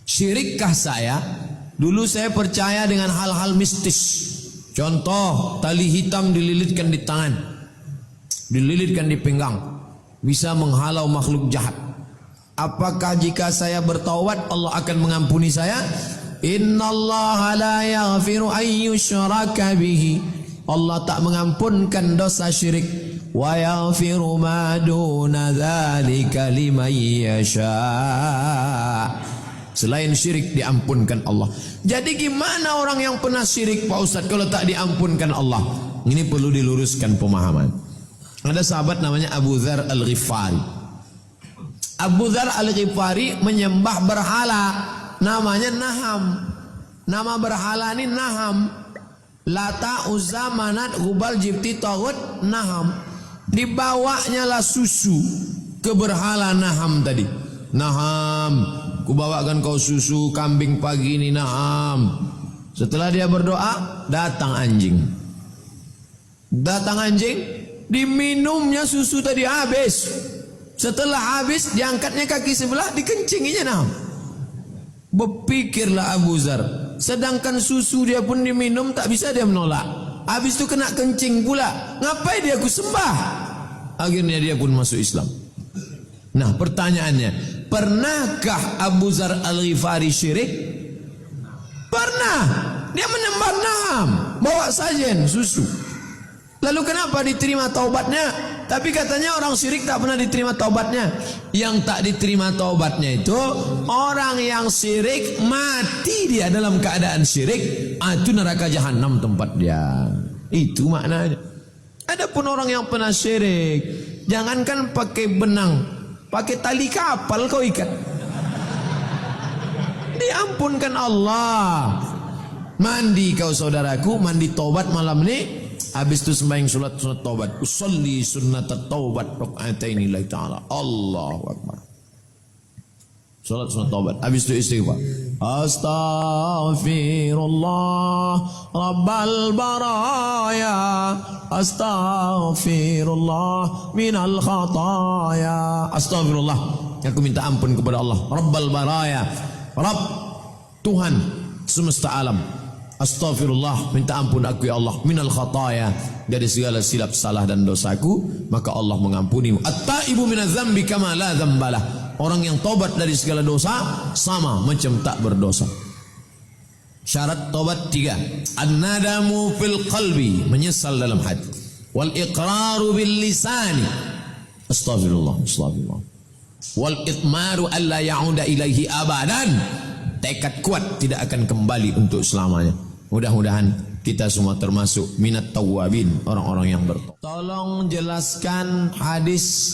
Syirikkah saya? Dulu saya percaya dengan hal-hal mistis. Contoh, tali hitam dililitkan di tangan, dililitkan di pinggang, bisa menghalau makhluk jahat. Apakah jika saya bertaubat Allah akan mengampuni saya? Innallaha la yaghfiru an yushraka bihi. Allah tak mengampunkan dosa syirik. Wa yaghfiru ma duna dzalika liman yasha. Selain syirik diampunkan Allah. Jadi gimana orang yang pernah syirik Pak Ustadz kalau tak diampunkan Allah? Ini perlu diluruskan pemahaman. Ada sahabat namanya Abu Dzar Al-Ghifari. Abu Dzar Al-Ghifari menyembah berhala namanya Naham. Nama berhala ini Naham. Lata, Uzza, Manat, Hubal, Jibti, Taghut, Naham. Dibawanya lah susu ke berhala Naham tadi. Naham, kubawakan kau susu kambing pagi ini Naham. Setelah dia berdoa, datang anjing. Datang anjing, diminumnya susu tadi habis. Setelah habis, diangkatnya kaki sebelah, dikencinginya Naham. Berpikirlah Abu Dzar, sedangkan susu dia pun diminum tak bisa dia menolak. Habis itu kena kencing pula. Ngapain dia aku sembah? Akhirnya dia pun masuk Islam. Nah pertanyaannya, pernahkah Abu Dzar Al-Ghifari syirik? Pernah. Dia menyembah Naham, bawa sajen susu. Lalu kenapa diterima taubatnya? Tapi katanya orang syirik tak pernah diterima taubatnya. Yang tak diterima taubatnya itu orang yang syirik mati dia dalam keadaan syirik, itu neraka jahanam tempat dia. Itu maknanya. Adapun orang yang pernah syirik, jangankan pakai benang, pakai tali kapal kau ikat, diampunkan Allah. Mandi kau saudaraku, mandi taubat malam ini. Habis itu sembahyang sunat taubat. Usolli sunnat taubat rakaataini lillahi ta'ala. Allahu akbar. Salat sunat taubat. Habis itu istighfar. Astaghfirullah rabbal baraya. Astaghfirullah minal khataya. Astaghfirullah. Aku minta ampun kepada Allah. Rabbal baraya. Rabb, Tuhan semesta alam. Astaghfirullah, minta ampun aku ya Allah, minal khataya, dari segala silap salah dan dosaku, maka Allah mengampunimu. At-taibu minadz dzambi kama la dzambalah. Orang yang tobat dari segala dosa sama macam tak berdosa. Syarat tobat 3. An-nadamu fil qalbi, menyesal dalam hati. Wal iqraru bil lisani. Astaghfirullah, astaghfirullah. Wal itmaru alla ya'uda ilaihi abadan. Tekad kuat tidak akan kembali untuk selamanya. Mudah-mudahan kita semua termasuk minat tawwabin, orang-orang yang bertobat. Tolong jelaskan hadis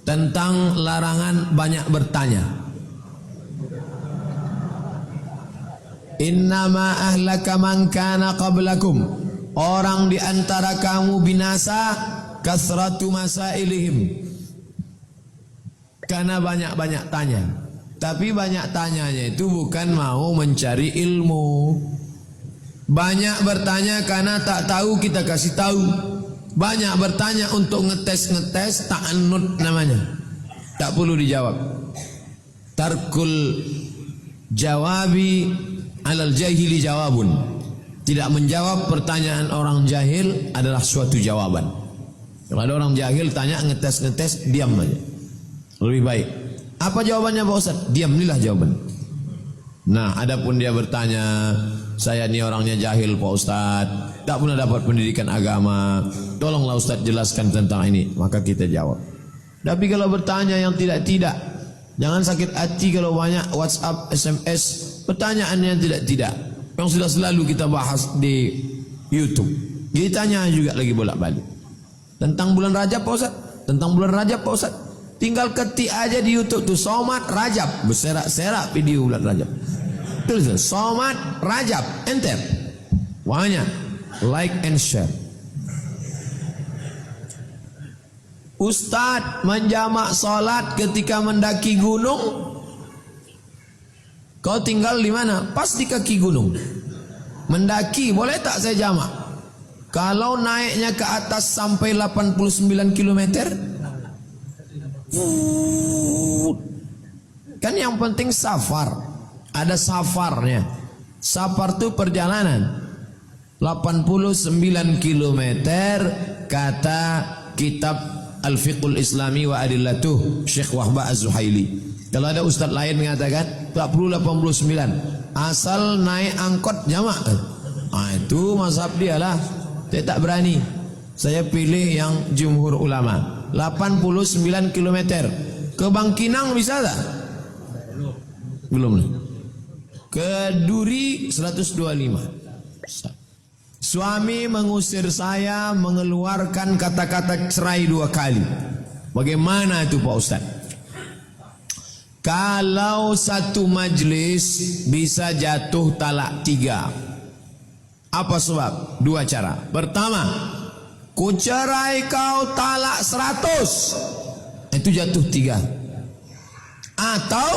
tentang larangan banyak bertanya. Innama ahlaka man kana qablakum. Orang di antara kamu binasa kasratu masailihim. Karena banyak-banyak tanya. Tapi banyak tanyanya itu bukan mau mencari ilmu. Banyak bertanya karena tak tahu kita kasih tahu. Banyak bertanya untuk ngetes ta'annud namanya. Tak perlu dijawab. Tarkul jawabi alal jahili jawabun. Tidak menjawab pertanyaan orang jahil adalah suatu jawaban. Kalau ada orang jahil tanya ngetes diam aja. Lebih baik. Apa jawabannya Pak Ustaz? Diamlah jawaban. Nah, adapun dia bertanya, saya ni orangnya jahil Pak Ustaz, tak pernah dapat pendidikan agama, tolonglah Ustaz jelaskan tentang ini. Maka kita jawab. Tapi kalau bertanya yang tidak-tidak, jangan sakit hati kalau banyak WhatsApp, SMS, pertanyaan yang tidak-tidak, yang sudah selalu kita bahas di YouTube. Ditanya juga lagi bolak-balik. Tentang bulan Rajab Pak Ustaz, tentang bulan Rajab Pak Ustaz. Tinggal ketik aja di YouTube tuh Somat Rajab, berserak-serak video bulan Rajab. Tulis Somat Rajab, enter. Banyak, like and share. Ustadz menjamak salat ketika mendaki gunung. Kau tinggal di mana? Pas di kaki gunung. Mendaki boleh tak saya jamak? Kalau naiknya ke atas sampai 89 km. Kan yang penting safar. Ada safarnya. Safar itu perjalanan 89 kilometer kata kitab Al-Fiqhul Islami wa Adillatuh Syekh Wahbah Az-Zuhaili. Kalau ada ustaz lain mengatakan tak perlu 89, asal naik angkot jamak. Itu mazhab dia lah. Saya tak berani. Saya pilih yang jumhur ulama. 89 kilometer. Ke Bangkinang bisa tak? Belum. Ke Duri 125. Suami mengusir saya, mengeluarkan kata-kata cerai 2 kali. Bagaimana itu Pak Ustaz? Kalau satu majlis bisa jatuh talak 3. Apa sebab? 2 cara. Pertama, ku cerai kau talak 100. Itu jatuh 3. Atau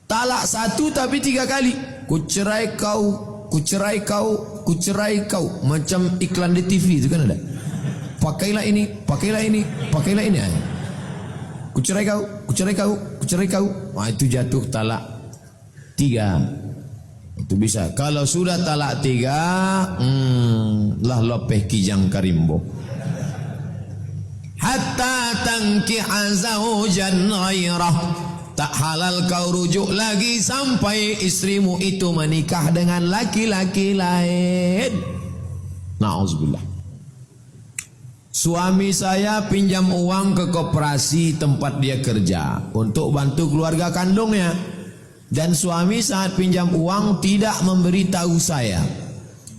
talak 1 tapi 3 kali. Ku cerai kau, ku cerai kau, ku cerai kau. Macam iklan di TV itu kan ada. Pakailah ini, pakailah ini, pakailah ini. Ku cerai kau, ku cerai kau, ku cerai kau. Itu jatuh talak 3. Itu bisa. Kalau sudah talak 3, lah lopeh kijang karimbo. Hatta tangkiha zawjan ghairah. Tak halal kau rujuk lagi sampai istrimu itu menikah dengan laki-laki lain. Na'udzubillah. Suami saya pinjam uang ke koperasi tempat dia kerja untuk bantu keluarga kandungnya. Dan suami saat pinjam uang tidak memberitahu saya.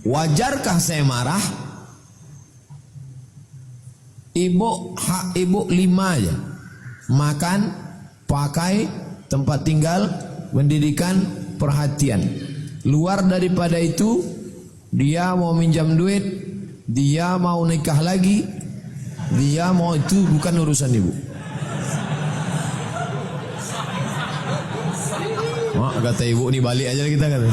Wajarkah saya marah? Hak ibu 5 aja. Makan, pakai, tempat tinggal, pendidikan, perhatian. Luar daripada itu, dia mau minjam duit, dia mau nikah lagi, dia mau, itu bukan urusan ibu. Mak, kata ibu ni balik aja kita kata.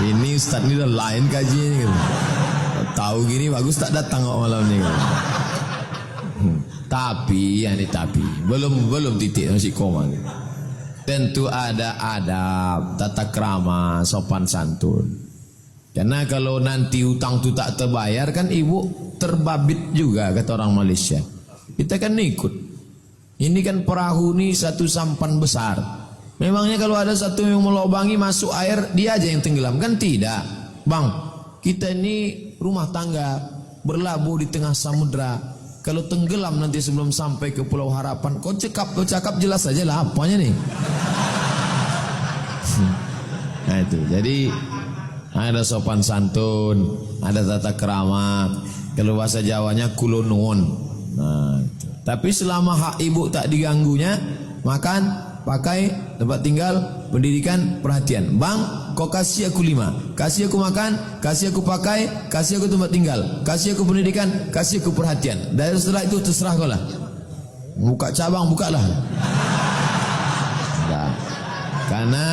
Ini ustaz ni dah lain kajiannya gitu. Tahu gini bagus tak datang kok malam ni gitu. Tapi belum titik masih koma gitu. Tentu ada adab, tata krama, sopan santun. Karena kalau nanti hutang tu tak terbayar kan ibu terbabit juga kata orang Malaysia. Kita kan ikut. Ini kan perahu ni satu sampan besar. Memangnya kalau ada satu yang melobangi masuk air dia aja yang tenggelam kan tidak. Bang, kita ini rumah tangga berlabuh di tengah samudra. Kalau tenggelam nanti sebelum sampai ke Pulau Harapan, kau cakap jelas saja lah apanya nih. Nah itu, jadi ada sopan santun, ada tata krama. Kalau bahasa Jawanya kulonuwun. Nah, tapi selama hak ibu tak diganggunya, makan, pakai, tempat tinggal, pendidikan, perhatian. Bang, kau kasih aku 5, kasih aku makan, kasih aku pakai, kasih aku tempat tinggal, kasih aku pendidikan, kasih aku perhatian. Dan setelah itu terserah kau lah. Buka cabang, bukalah. Nah, karena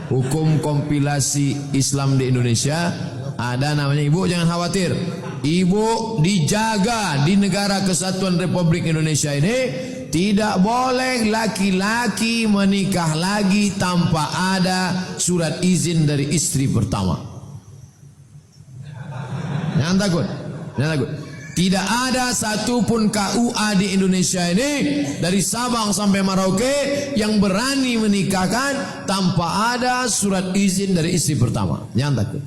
hukum kompilasi Islam di Indonesia ada namanya, ibu jangan khawatir, ibu dijaga di negara kesatuan Republik Indonesia ini. Tidak boleh laki-laki menikah lagi tanpa ada surat izin dari istri pertama. Jangan takut, jangan takut. Tidak ada satupun KUA di Indonesia ini dari Sabang sampai Merauke yang berani menikahkan tanpa ada surat izin dari istri pertama. Jangan takut.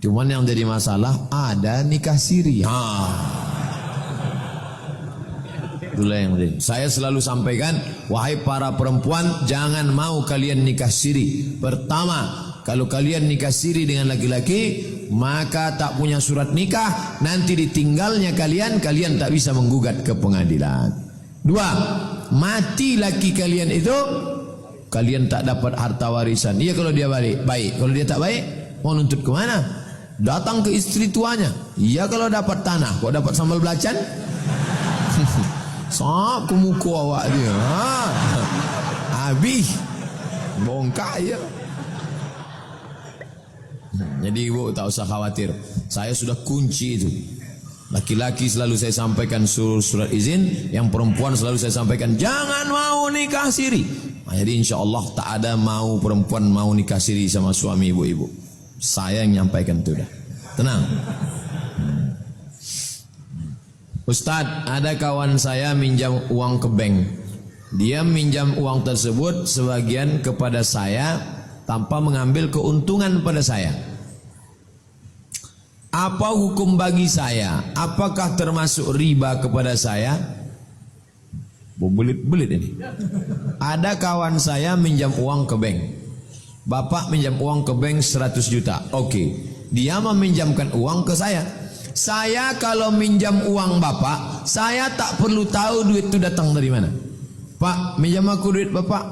Cuman yang jadi masalah ada nikah siri. Itulah yang penting. Saya selalu sampaikan, wahai para perempuan, jangan mau kalian nikah siri. Pertama, kalau kalian nikah siri dengan laki-laki, maka tak punya surat nikah, nanti ditinggalnya kalian tak bisa menggugat ke pengadilan. 2, mati laki kalian itu, kalian tak dapat harta warisan. Iya kalau dia baik. Kalau dia tak baik, mau nuntut ke mana? Datang ke istri tuanya. Iya kalau dapat tanah, kok dapat sambal belacan? Sap ke muka awak dia. Habis bongkak je. Jadi ibu tak usah khawatir. Saya sudah kunci itu. Laki-laki selalu saya sampaikan surat izin, yang perempuan selalu saya sampaikan jangan mau nikah siri. Nah, jadi insya Allah tak ada mau perempuan mau nikah siri sama suami ibu-ibu. Saya yang nyampaikan itu dah. Tenang. Ustadz, ada kawan saya minjam uang ke bank. Dia minjam uang tersebut sebagian kepada saya tanpa mengambil keuntungan pada saya. Apa hukum bagi saya? Apakah termasuk riba kepada saya? Belit-belit ini. Ada kawan saya minjam uang ke bank. Bapak minjam uang ke bank 100 juta. Oke. Dia meminjamkan uang ke saya. Saya kalau minjam uang bapak, saya tak perlu tahu duit itu datang dari mana. Pak, minjam aku duit bapak.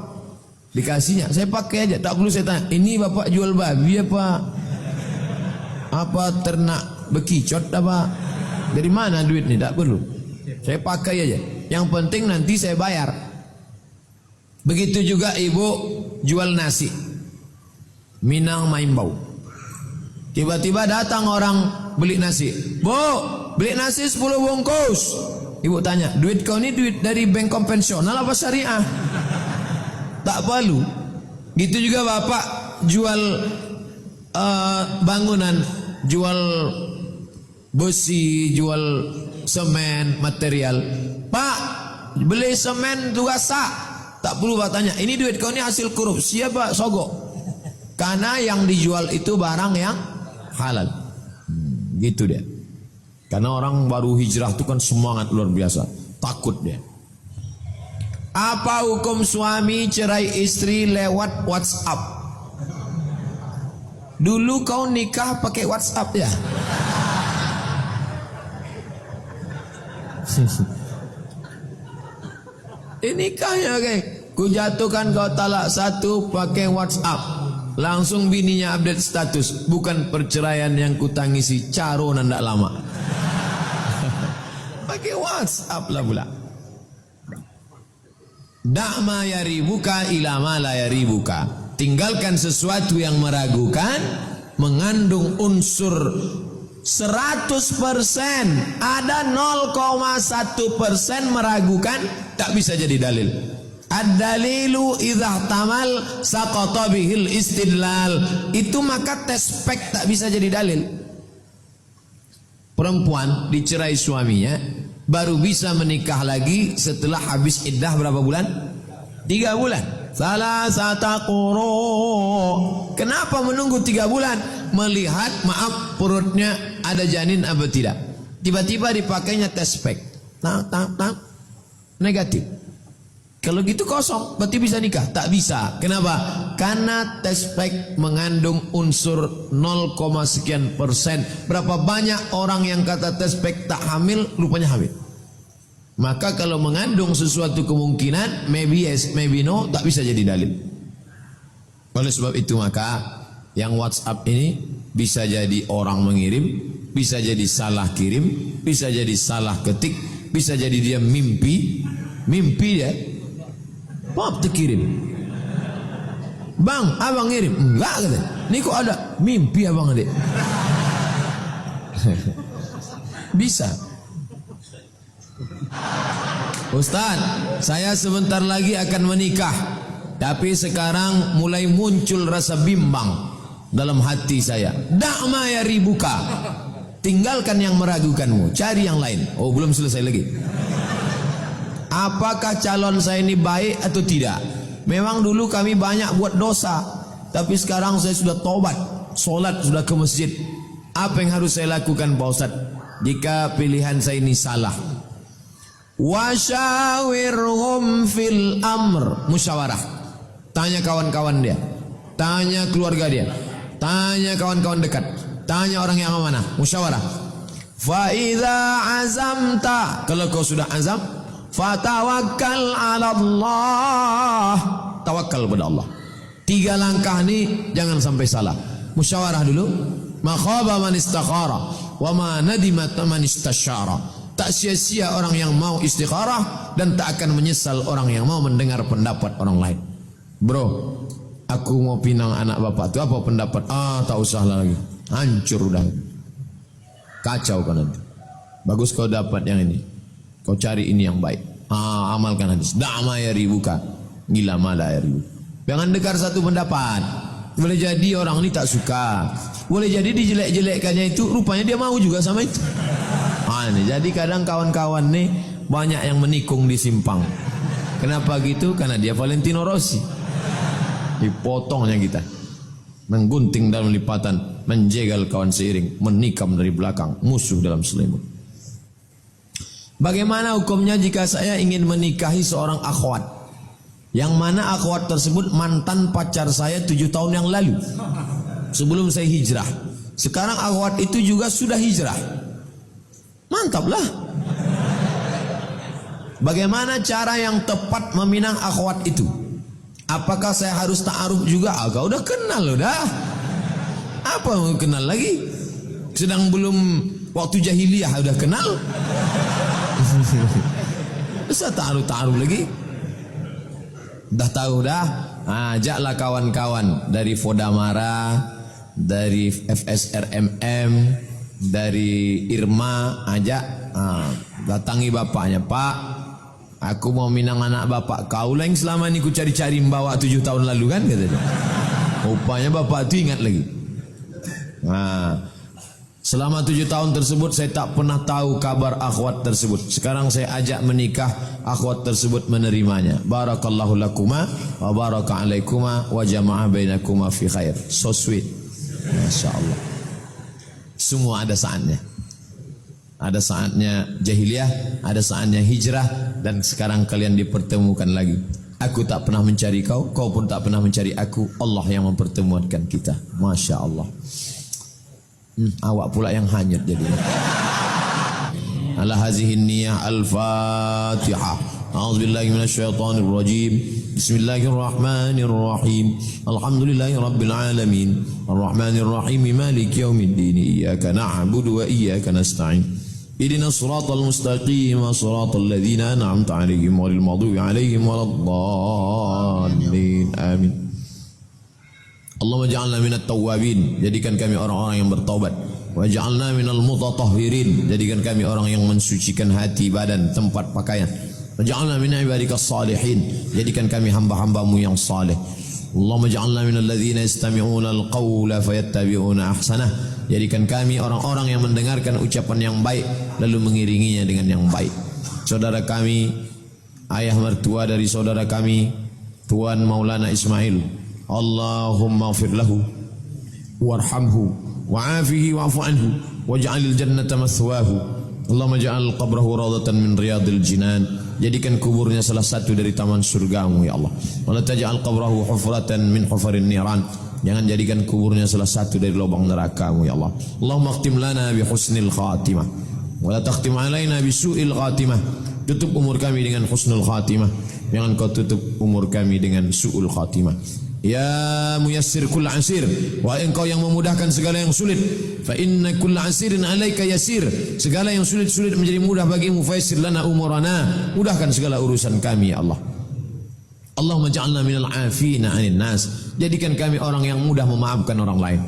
Dikasihnya, saya pakai aja. Tak perlu saya tanya, ini bapak jual babi apa ternak bekicot apa? Dari mana duit ini? Tak perlu. Saya pakai aja. Yang penting nanti saya bayar. Begitu juga ibu jual nasi. Minang Maimbau. Tiba-tiba datang orang beli nasi. Bu, beli nasi 10 bungkus. Ibu tanya, duit kau ini duit dari bank konvensional apa syariah? Tak perlu. Gitu juga bapak jual bangunan, jual besi, jual semen, material. Pak, beli semen juga sah. Tak perlu bapak tanya, ini duit kau ini hasil korupsi apa sogok? Karena yang dijual itu barang yang halal. Gitu dia. Karena orang baru hijrah itu kan semangat luar biasa. Takut dia. Apa hukum suami cerai istri lewat WhatsApp? Dulu kau nikah pakai WhatsApp ya? Ini nikahnya kayak ku jatuhkan kau talak 1 pakai WhatsApp. Langsung bininya update status, bukan perceraian yang kutangisi, caro nandak lama. Pakai WhatsApp lah pula. Da'ma yaribuka ila ma la yaribuka. Tinggalkan sesuatu yang meragukan, mengandung unsur 100%, ada 0,1% meragukan, tak bisa jadi dalil. Ad-dalilu idza tamal saqata bihil istidlal. Itu maka tespek tak bisa jadi dalil. Perempuan dicerai suaminya baru bisa menikah lagi setelah habis iddah berapa bulan? 3 bulan. Salasata quru. Kenapa menunggu 3 bulan? Melihat maaf perutnya ada janin apa tidak. Tiba-tiba dipakainya tespek. Negatif. Kalau gitu kosong, berarti bisa nikah? Tak bisa. Kenapa? Karena tespek mengandung unsur 0, sekian persen. Berapa banyak orang yang kata tespek tak hamil, rupanya hamil. Maka kalau mengandung sesuatu kemungkinan, maybe yes, maybe no, tak bisa jadi dalil. Oleh sebab itu maka, yang WhatsApp ini bisa jadi orang mengirim, bisa jadi salah kirim, bisa jadi salah ketik, bisa jadi dia mimpi dia. Pop terkirim. Bang, abang ngirim. Enggak kata. Ini kok ada mimpi abang adik. Bisa. Ustaz, saya sebentar lagi akan menikah. Tapi sekarang mulai muncul rasa bimbang dalam hati saya. Da'ma yaribuka. Tinggalkan yang meragukanmu, cari yang lain. Oh, belum selesai lagi. Apakah calon saya ini baik atau tidak? Memang dulu kami banyak buat dosa, tapi sekarang saya sudah tobat, solat sudah ke masjid. Apa yang harus saya lakukan Pak Ustaz jika pilihan saya ini salah? Wasyawirhum fil amr. Musyawarah. Tanya kawan-kawan dia, tanya keluarga dia, tanya kawan-kawan dekat, tanya orang yang amanah. Musyawarah. Fa idza azamta, kalau kau sudah azam, fatawakkal 'ala Allah. Tawakal pada Allah. 3 langkah ini jangan sampai salah. Musyawarah dulu. Ma khaba man istakhara wa ma nadima man istasyara. Tak sia-sia orang yang mau istikharah dan tak akan menyesal orang yang mau mendengar pendapat orang lain. Bro, aku mau pinang anak bapak tu, apa pendapat? Tak usah lagi. Hancur udah. Kacau kau nanti. Bagus kau dapat yang ini. Kau cari ini yang baik. Amalkan hadis. Da'ma yaribuka. Gila mala air. Jangan dengar satu pendapat. Boleh jadi orang ini tak suka. Boleh jadi dijelek-jelekkannya itu rupanya dia mau juga sama itu. Jadi kadang kawan-kawan nih banyak yang menikung di simpang. Kenapa gitu? Karena dia Valentino Rossi. Dipotongnya kita. Menggunting dalam lipatan, menjegal kawan seiring, menikam dari belakang, musuh dalam selimut. Bagaimana hukumnya jika saya ingin menikahi seorang akhwat, yang mana akhwat tersebut mantan pacar saya 7 tahun yang lalu, sebelum saya hijrah. Sekarang akhwat itu juga sudah hijrah. Mantaplah. Bagaimana cara yang tepat meminang akhwat itu? Apakah saya harus ta'aruf juga? Kau udah kenal udah. Apa mau kenal lagi? Sedang belum waktu jahiliyah udah kenal. Bisa ta'aruf lagi? Dah tahu dah. Ajaklah kawan-kawan dari Fodamara, dari FSRMM, dari Irma, ajak. Datangi bapaknya, Pak, aku mau minang anak bapak kau lah yang selama ini ku cari-cari membawa 7 tahun lalu kan, katanya. Rupanya bapak itu ingat lagi. Selama 7 tahun tersebut saya tak pernah tahu kabar akhwat tersebut. Sekarang saya ajak menikah, akhwat tersebut menerimanya. Barakallahu lakuma wa baraka alaikuma wa jama'a bainakuma fi khair. So sweet. Masya Allah. Semua ada saatnya. Ada saatnya jahiliyah, ada saatnya hijrah, dan sekarang kalian dipertemukan lagi. Aku tak pernah mencari kau, kau pun tak pernah mencari aku. Allah yang mempertemukan kita. Masya Allah. Awak pula yang hanyut jadi. Ala hazihin niyah al-Fatihah. A'udzubillahi minasyaitonir rajim. Bismillahirrahmanirrahim. Alhamdulillahi rabbil alamin. Arrahmanir rahim. Maliki yaumiddin. Iyyaka na'budu wa iyyaka nasta'in. Ihdinas siratal mustaqim, siratal ladzina an'amta 'alaihim ghairil maghdubi 'alaihim waladdallin. Amin. Allahumma ja'alna minat tawwabin, jadikan kami orang-orang yang bertaubat. Wa ja'alna minal mutatahhirin, jadikan kami orang yang mensucikan hati, badan, tempat pakaian. Wa ja'alna min ibadikas salihin, jadikan kami hamba-hambamu yang saleh. Allahumma ja'alna minal ladzina yastami'una al-qawla fayattabi'una ahsanah, jadikan kami orang-orang yang mendengarkan ucapan yang baik lalu mengiringinya dengan yang baik. Saudara kami, ayah mertua dari saudara kami, Tuan Maulana Ismail, Allahumma ighfir lahu warhamhu wa'afihi wa'fu anhu waj'alil jannata mathwahu. Allahumma ja'al qabrahu rawdatan min riyadil jinan, jadikan kuburnya salah satu dari taman surgamu ya Allah. Wala taj'al qabrahu hufratan min hufarin niran, jangan jadikan kuburnya salah satu dari lubang neraka-Mu ya Allah. Allahumma khtim lana bi husnil khatimah wa la takhtim alaina bi su'il khatimah. Tutup umur kami dengan husnul khatimah, jangan kau tutup umur kami dengan su'ul khatimah. Ya muyassir kull asir, wahai engkau yang memudahkan segala yang sulit, fa inna kull asirin alaika yasir, segala yang sulit-sulit menjadi mudah bagimu. Fayassir lana umurana, mudahkan segala urusan kami ya Allah. Allahumma ja'alna minal afina 'anil nas, jadikan kami orang yang mudah memaafkan orang lain,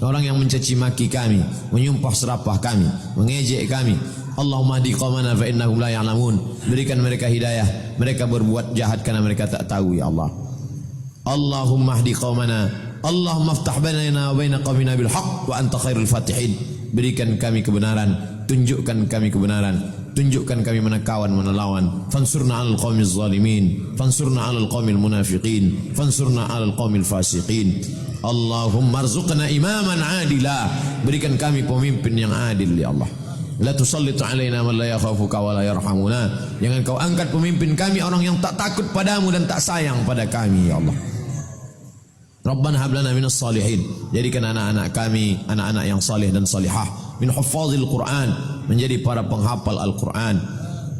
orang yang mencaci maki kami, menyumpah serapah kami, mengejek kami. Allahumma hdi qaumana fa innahum la ya'lamun, berikan mereka hidayah, mereka berbuat jahat karena mereka tak tahu ya Allah. Allahumma hdi qaumana, Allahumma aftah bainana wa baina qaumina bil haqq wa anta khairul fatihin, berikan kami kebenaran, tunjukkan kami kebenaran, tunjukkan kami mana kawan mana lawan. Fansurna 'alal qaumiz zalimin, fansurna 'alal qaumil munafiqin, fansurna 'alal qaumil fasiqin. Allahumma arzuqna imaman 'adila, berikan kami pemimpin yang adil ya Allah. La tusallit 'alaina man la yakhafuka wa la yarhamuna, jangan kau angkat pemimpin kami orang yang tak takut padamu dan tak sayang pada kami ya Allah. Rabbana hab lana minas salihin, jadikan anak-anak kami anak-anak yang saleh dan salihah, min huffazil Quran, menjadi para penghafal Al-Quran.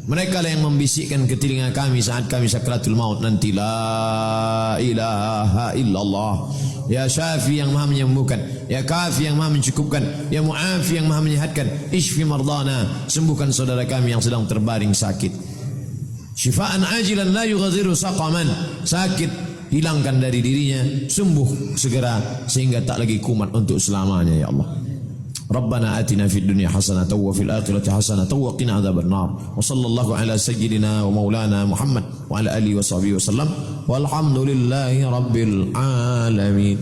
Mereka lah yang membisikkan ke telinga kami saat kami sakratul maut nanti, la ilaha illallah, ya Syafi yang maha menyembuhkan, ya Kafi yang maha mencukupkan, ya Mu'afi yang maha menyehatkan. Ishfi mardana, sembuhkan saudara kami yang sedang terbaring sakit. Syifaan ajilan la yughadiru saqaman, sakit hilangkan dari dirinya, sembuh segera sehingga tak lagi kumat untuk selamanya ya Allah. Rabbana atina fid dunya hasanatan wa fil akhirati hasanatan wa qina adzaban nar. Wa sallallahu ala sayyidina wa maulana Muhammad wa ala alihi wa sahbihi wasallam. Walhamdulillahi rabbil alamin.